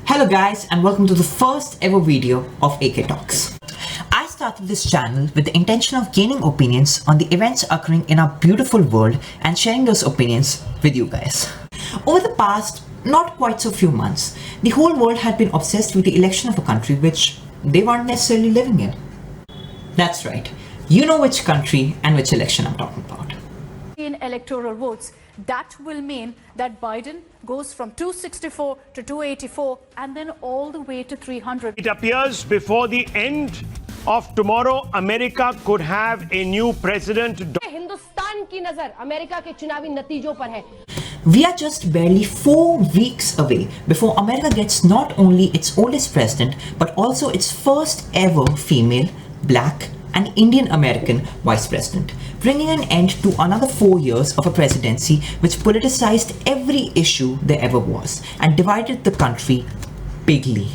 Hello guys, and welcome to the first ever video of AK Talks. I started this channel with the intention of gaining opinions on the events occurring in our beautiful world and sharing those opinions with you guys. Over the past not quite so few months, the whole world had been obsessed with the election of a country which they weren't necessarily living in. That's right, you know which country and which election I'm talking about. In electoral votes, that will mean that Biden goes from 264 to 284 and then all the way to 300. It appears before the end of tomorrow, America could have a new president. Hindustan की नजर America के चुनावी नतीजों पर है. We are just barely 4 weeks away before America gets not only its oldest president but also its first ever female, black and Indian American vice president, bringing an end to another 4 years of a presidency which politicized every issue there ever was and divided the country bigly.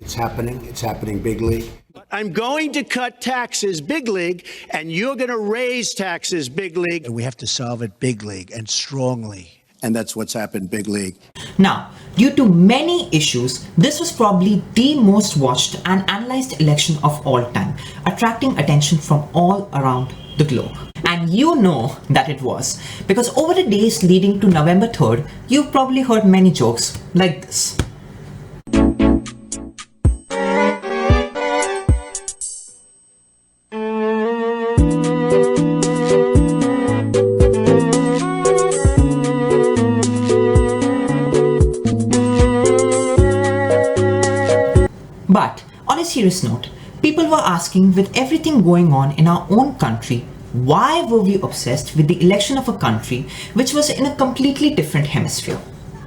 It's happening big league. I'm going to cut taxes big league, and you're going to raise taxes big league. And we have to solve it big league and strongly. And that's what's happened big league. Now, due to many issues, this was probably the most watched and analyzed election of all time, attracting attention from all around the globe. And you know that it was, because over the days leading to November 3rd, you've probably heard many jokes like this. But on a serious note, people were asking, with everything going on in our own country, why were we obsessed with the election of a country which was in a completely different hemisphere?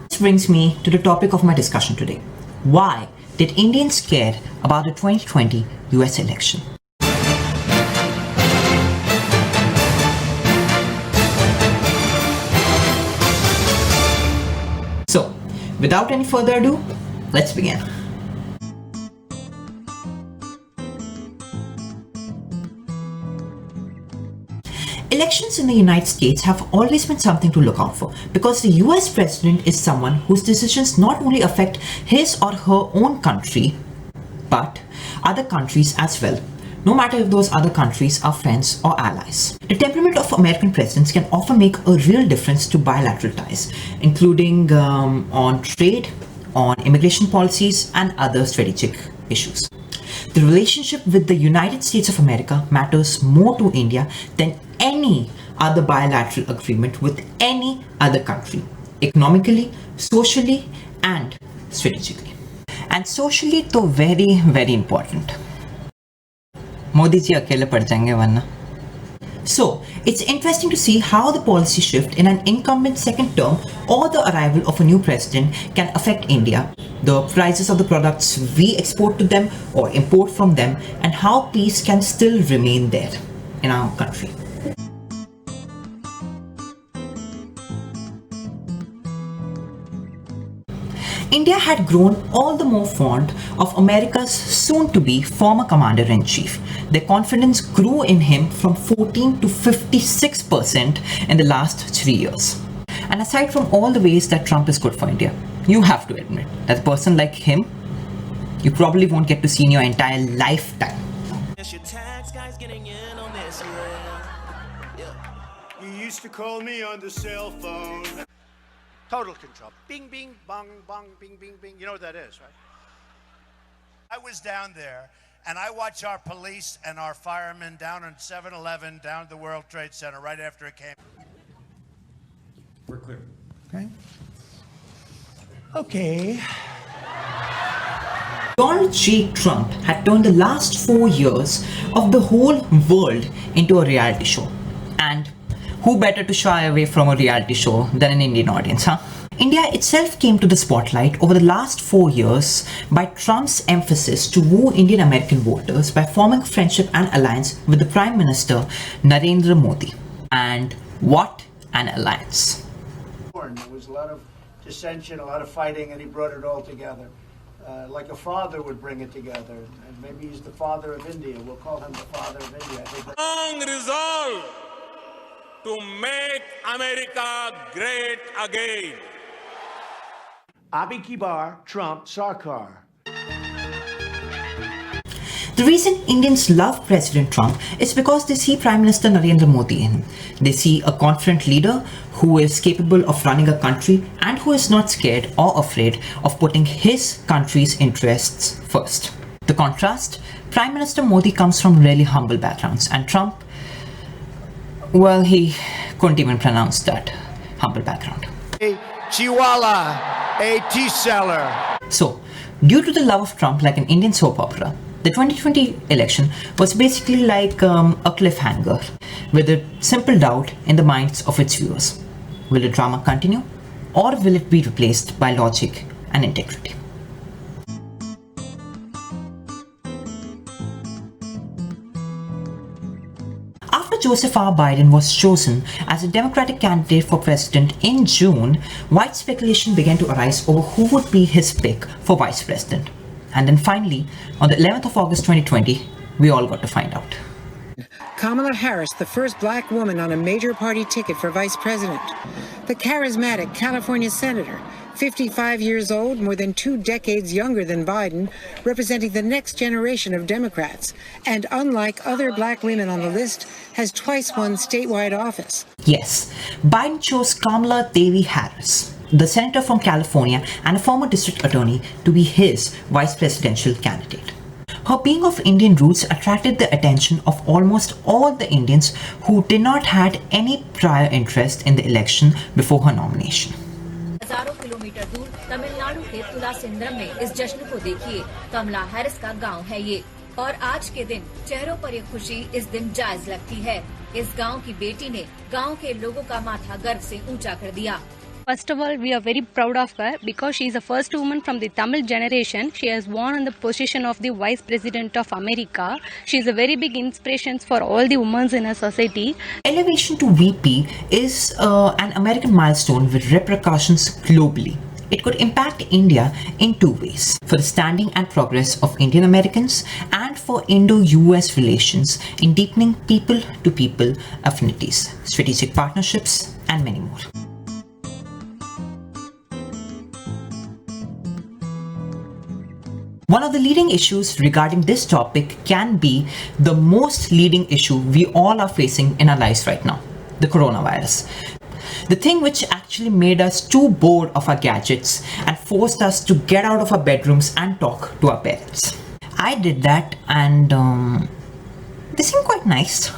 This brings me to the topic of my discussion today. Why did Indians care about the 2020 US election? So, without any further ado, let's begin. Elections in the United States have always been something to look out for because the US president is someone whose decisions not only affect his or her own country, but other countries as well, no matter if those other countries are friends or allies. The temperament of American presidents can often make a real difference to bilateral ties, including on trade, on immigration policies, and other strategic issues. The relationship with the United States of America matters more to India than any other bilateral agreement with any other country, economically, socially, and strategically. And socially, though very, very important. Modi ji akele pad jayenge warna. So, it's interesting to see how the policy shift in an incumbent second term or the arrival of a new president can affect India, the prices of the products we export to them or import from them, and how peace can still remain there in our country. India had grown all the more fond of America's soon-to-be former commander-in-chief. Their confidence grew in him from 14 to 56% in the last 3 years. And aside from all the ways that Trump is good for India, you have to admit that a person like him, you probably won't get to see in your entire lifetime. You used to call me on the cell phone. Total control. Bing, bing, bong, bong, bing, bing, bing. You know what that is, right? I was down there, and I watched our police and our firemen down on 7-Eleven, down at the World Trade Center right after it came. We're clear. Okay. Okay. Donald J. Trump had turned the last 4 years of the whole world into a reality show. And who better to shy away from a reality show than an Indian audience, huh? India itself came to the spotlight over the last 4 years by Trump's emphasis to woo Indian American voters by forming a friendship and alliance with the Prime Minister Narendra Modi. And what an alliance. There was a lot of dissension, a lot of fighting, and he brought it all together. Like a father would bring it together. And maybe he's the father of India. We'll call him the father of India. I think Strong resolve to make America great again. Abi ki bar, Trump, Sarkar. The reason Indians love President Trump is because they see Prime Minister Narendra Modi in him. They see a confident leader who is capable of running a country and who is not scared or afraid of putting his country's interests first. The contrast, Prime Minister Modi comes from really humble backgrounds, and Trump, well, he couldn't even pronounce that humble background. A Chihuahua, a tea seller. So, due to the love of Trump like an Indian soap opera, the 2020 election was basically like a cliffhanger with a simple doubt in the minds of its viewers. Will the drama continue, or will it be replaced by logic and integrity? After Joseph R. Biden was chosen as a Democratic candidate for president in June, wide speculation began to arise over who would be his pick for vice president. And then finally, on the 11th of August 2020, we all got to find out. Kamala Harris, the first black woman on a major party ticket for vice president. The charismatic California senator, 55 years old, more than 2 decades younger than Biden, representing the next generation of Democrats. And unlike other black women on the list, has twice won statewide office. Yes, Biden chose Kamala Devi Harris, the senator from California and a former district attorney, to be his vice presidential candidate. Her being of Indian roots attracted the attention of almost all the Indians who did not had any prior interest in the election before her nomination. हजारों kilometre दूर तमिलनाडु के तुलासिंद्रम में इस जश्न को देखिए। कमला Harris का गांव है ये, और आज के दिन चेहरों पर ये खुशी इस दिन जायज लगती है। इस गांव की बेटी ने गांव के लोगों का माथा गर्व से ऊंचा कर दिया। First of all, we are very proud of her because she is the first woman from the Tamil generation. She has won on the position of the Vice President of America. She is a very big inspiration for all the women in our society. Elevation to VP is an American milestone with repercussions globally. It could impact India in 2 ways: for the standing and progress of Indian Americans, and for Indo-US relations in deepening people-to-people affinities, strategic partnerships, and many more. One of the leading issues regarding this topic can be the most leading issue we all are facing in our lives right now: the coronavirus. The thing which actually made us too bored of our gadgets and forced us to get out of our bedrooms and talk to our parents. I did that, and they seem quite nice.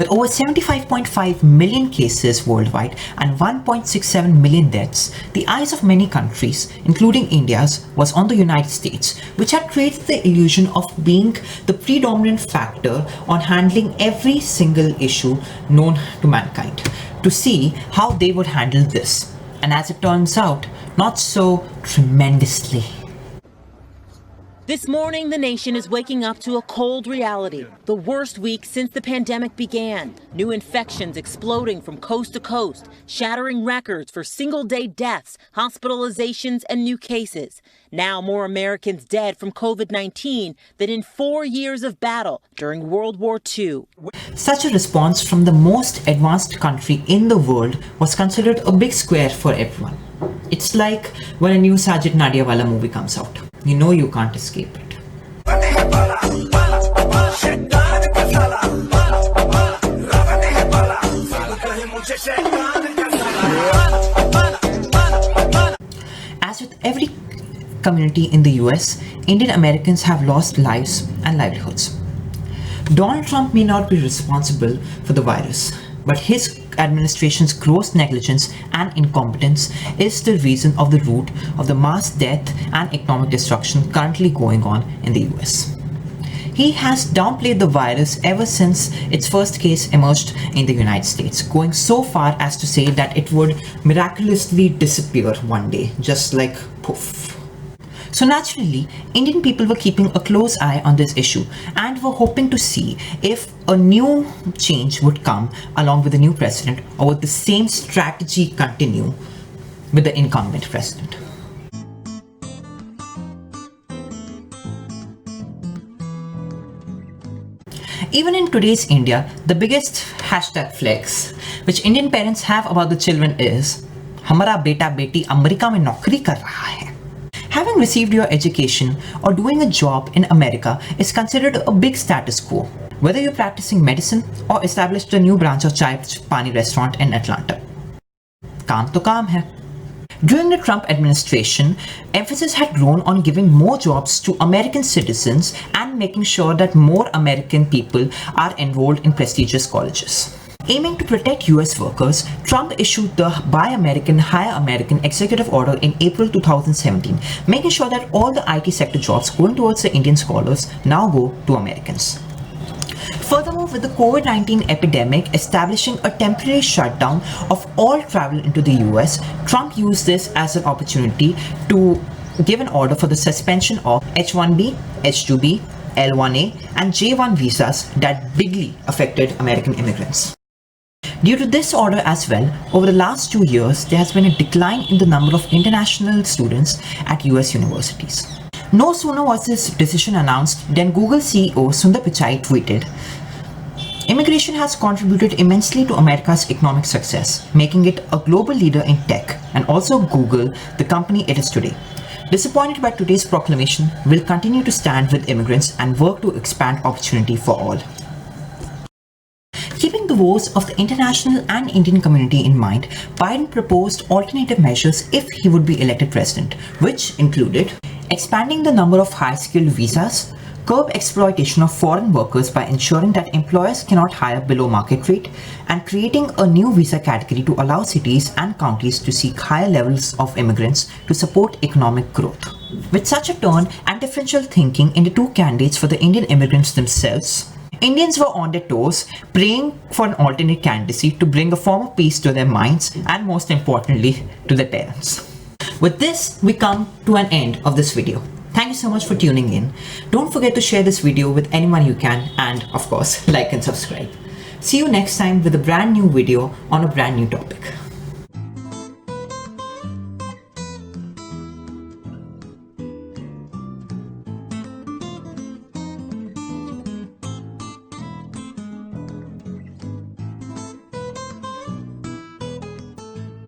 With over 75.5 million cases worldwide and 1.67 million deaths, the eyes of many countries, including India's, was on the United States, which had created the illusion of being the predominant factor on handling every single issue known to mankind, to see how they would handle this. And as it turns out, not so tremendously. This morning, the nation is waking up to a cold reality. The worst week since the pandemic began. New infections exploding from coast to coast, shattering records for single-day deaths, hospitalizations, and new cases. Now more Americans dead from COVID-19 than in 4 years of battle during World War II. Such a response from the most advanced country in the world was considered a big square for everyone. It's like when a new Sajid Nadiawala movie comes out. You know you can't escape it. As with every community in the US, Indian Americans have lost lives and livelihoods. Donald Trump may not be responsible for the virus, but his administration's gross negligence and incompetence is the reason of the root of the mass death and economic destruction currently going on in the US. He has downplayed the virus ever since its first case emerged in the United States, going so far as to say that it would miraculously disappear one day, just like poof. So naturally, Indian people were keeping a close eye on this issue and were hoping to see if a new change would come along with the new president, or would the same strategy continue with the incumbent president. Even in today's India, the biggest #flex which Indian parents have about the children is, "Hamara beta beti America mein naukri kar raha hai." Having received your education or doing a job in America is considered a big status quo, whether you're practicing medicine or established a new branch of Chai Pani restaurant in Atlanta. Kaam to kaam hai. During the Trump administration, emphasis had grown on giving more jobs to American citizens and making sure that more American people are enrolled in prestigious colleges. Aiming to protect US workers, Trump issued the Buy American, Hire American executive order in April 2017, making sure that all the IT sector jobs going towards the Indian scholars now go to Americans. Furthermore, with the COVID-19 epidemic establishing a temporary shutdown of all travel into the US, Trump used this as an opportunity to give an order for the suspension of H-1B, H-2B, L-1A and J-1 visas that bigly affected American immigrants. Due to this order as well, over the last 2 years, there has been a decline in the number of international students at US universities. No sooner was this decision announced than Google CEO Sundar Pichai tweeted, "Immigration has contributed immensely to America's economic success, making it a global leader in tech, and also Google, the company it is today. Disappointed by today's proclamation, will continue to stand with immigrants and work to expand opportunity for all." Keeping the woes of the international and Indian community in mind, Biden proposed alternative measures if he would be elected president, which included expanding the number of high-skilled visas, curb exploitation of foreign workers by ensuring that employers cannot hire below market rate, and creating a new visa category to allow cities and counties to seek higher levels of immigrants to support economic growth. With such a turn and differential thinking in the two candidates for the Indian immigrants themselves, Indians were on their toes, praying for an alternate candidacy to bring a form of peace to their minds and, most importantly, to their parents. With this, we come to an end of this video. Thank you so much for tuning in. Don't forget to share this video with anyone you can and, of course, like and subscribe. See you next time with a brand new video on a brand new topic.